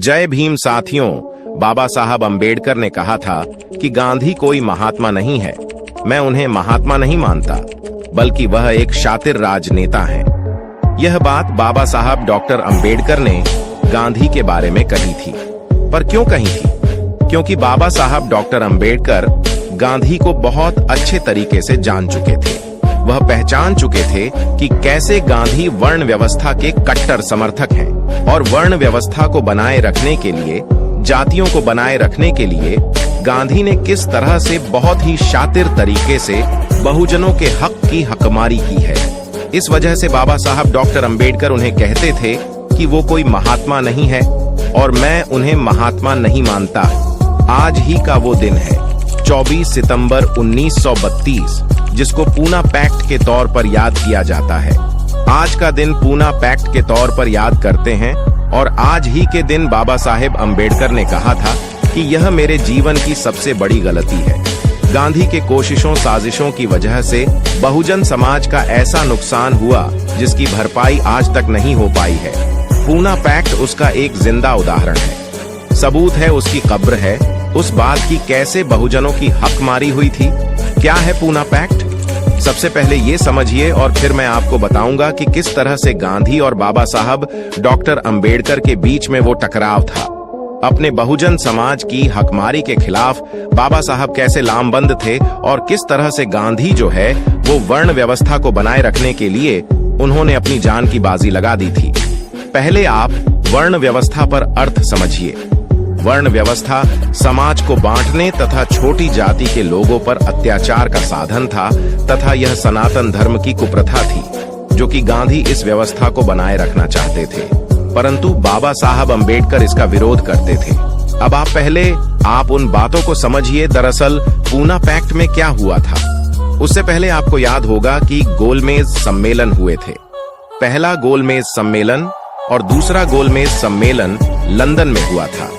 जय भीम साथियों। बाबा साहब अंबेडकर ने कहा था कि गांधी कोई महात्मा नहीं है। मैं उन्हें महात्मा नहीं मानता, बल्कि वह एक शातिर राजनेता हैं। यह बात बाबा साहब डॉक्टर अंबेडकर ने गांधी के बारे में कही थी। पर क्यों कही थी? क्योंकि बाबा साहब डॉक्टर अंबेडकर गांधी को बहुत अच्छे तरीके से जान चुके थे। वह पहचान चुके थे कि कैसे गांधी वर्ण व्यवस्था के कट्टर समर्थक हैं और वर्ण व्यवस्था को बनाए रखने के लिए, जातियों को बनाए रखने के लिए गांधी ने किस तरह से बहुत ही शातिर तरीके से बहुजनों के हक की हकमारी की है। इस वजह से बाबा साहब डॉक्टर अंबेडकर उन्हें कहते थे कि वो कोई महात्मा नहीं है और मैं उन्हें महात्मा नहीं मानता। आज ही का वो दिन है 24 सितंबर 1932, जिसको पूना पैक्ट के तौर पर याद किया जाता है। आज का दिन पूना पैक्ट के तौर पर याद करते हैं और आज ही के दिन बाबा साहेब अंबेडकर ने कहा था कि यह मेरे जीवन की सबसे बड़ी गलती है। गांधी के कोशिशों साजिशों की वजह से बहुजन समाज का ऐसा नुकसान हुआ जिसकी भरपाई आज तक नहीं हो पाई है। पूना पैक्ट उसका एक जिंदा उदाहरण है। सबूत है, उसकी कब्र है उस बात की कैसे बहुजनों की हकमारी हुई थी। क्या है पूना पैक्ट? सबसे पहले ये समझिए और फिर मैं आपको बताऊंगा कि किस तरह से गांधी और बाबा साहब डॉक्टर अंबेडकर के बीच में वो टकराव था। अपने बहुजन समाज की हकमारी के खिलाफ बाबा साहब कैसे लामबंद थे और किस तरह से गांधी जो है वो वर्ण व्यवस्था को बनाए रखने के लिए उन्होंने अपनी जान की बाजी लगा दी थी। पहले आप वर्ण व्यवस्था पर अर्थ समझिए। वर्ण व्यवस्था समाज को बांटने तथा छोटी जाति के लोगों पर अत्याचार का साधन था तथा यह सनातन धर्म की कुप्रथा थी जो कि गांधी इस व्यवस्था को बनाए रखना चाहते थे, परंतु बाबा साहब अंबेडकर इसका विरोध करते थे। अब आप उन बातों को समझिए। दरअसल पूना पैक्ट में क्या हुआ था, उससे पहले आपको याद होगा कि गोलमेज सम्मेलन हुए थे। पहला गोलमेज सम्मेलन और दूसरा गोलमेज सम्मेलन लंदन में हुआ था।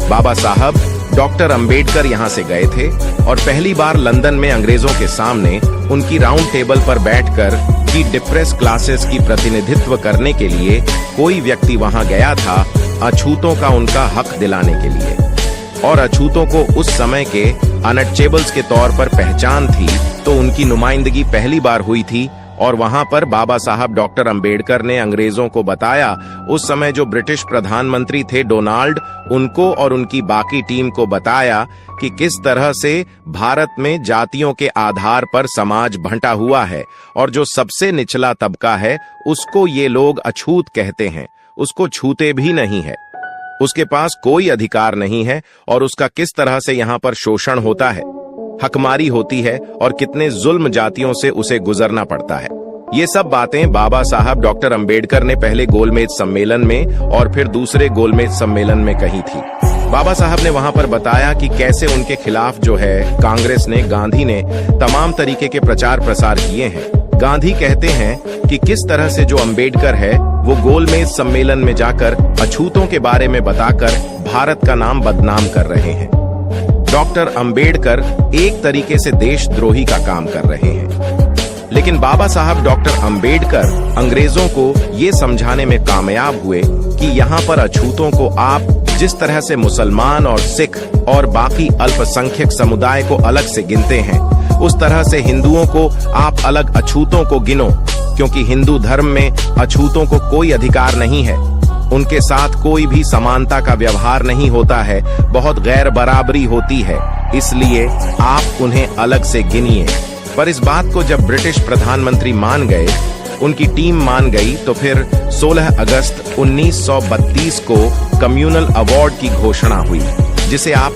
बाबा साहब डॉक्टर अंबेडकर यहां से गए थे और पहली बार लंदन में अंग्रेजों के सामने उनकी राउंड टेबल पर बैठकर कि डिप्रेस क्लासेस की प्रतिनिधित्व करने के लिए कोई व्यक्ति वहां गया था अछूतों का उनका हक दिलाने के लिए, और अछूतों को उस समय के अनटचेबल्स के तौर पर पहचान थी, तो उनकी नुमाइंदगी पहली बार हुई थी। और वहां पर बाबा साहब डॉक्टर अंबेडकर ने अंग्रेजों को बताया, उस समय जो ब्रिटिश प्रधानमंत्री थे डोनाल्ड, उनको और उनकी बाकी टीम को बताया कि किस तरह से भारत में जातियों के आधार पर समाज बंटा हुआ है और जो सबसे निचला तबका है उसको ये लोग अछूत कहते हैं, उसको छूते भी नहीं है, उसके पास कोई अधिकार नहीं है और उसका किस तरह से यहाँ पर शोषण होता है, हकमारी होती है और कितने जुल्म जातियों से उसे गुजरना पड़ता है। ये सब बातें बाबा साहब डॉक्टर अंबेडकर ने पहले गोलमेज सम्मेलन में और फिर दूसरे गोलमेज सम्मेलन में कही थी। बाबा साहब ने वहां पर बताया कि कैसे उनके खिलाफ जो है कांग्रेस ने, गांधी ने तमाम तरीके के प्रचार प्रसार किए हैं। गांधी कहते हैं कि किस तरह से जो अंबेडकर है वो गोलमेज सम्मेलन में जाकर अछूतों के बारे में बताकर भारत का नाम बदनाम कर रहे हैं। डॉक्टर अंबेडकर एक तरीके से देशद्रोही का काम कर रहे हैं। लेकिन बाबा साहब डॉक्टर अंबेडकर अंग्रेजों को ये समझाने में कामयाब हुए कि यहाँ पर अछूतों को आप जिस तरह से मुसलमान और सिख और बाकी अल्पसंख्यक समुदाय को अलग से गिनते हैं, उस तरह से हिंदुओं को आप अलग अछूतों को गिनो, क्योंकि हिंदू धर्म में अछूतों को कोई अधिकार नहीं है, उनके साथ कोई भी समानता का व्यवहार नहीं होता है, बहुत गैर बराबरी होती है, इसलिए आप उन्हें अलग से गिनिए। पर इस बात को जब ब्रिटिश प्रधानमंत्री मान गए, उनकी टीम मान गई, तो फिर 16 अगस्त 1932 को कम्युनल अवार्ड की घोषणा हुई, जिसे आप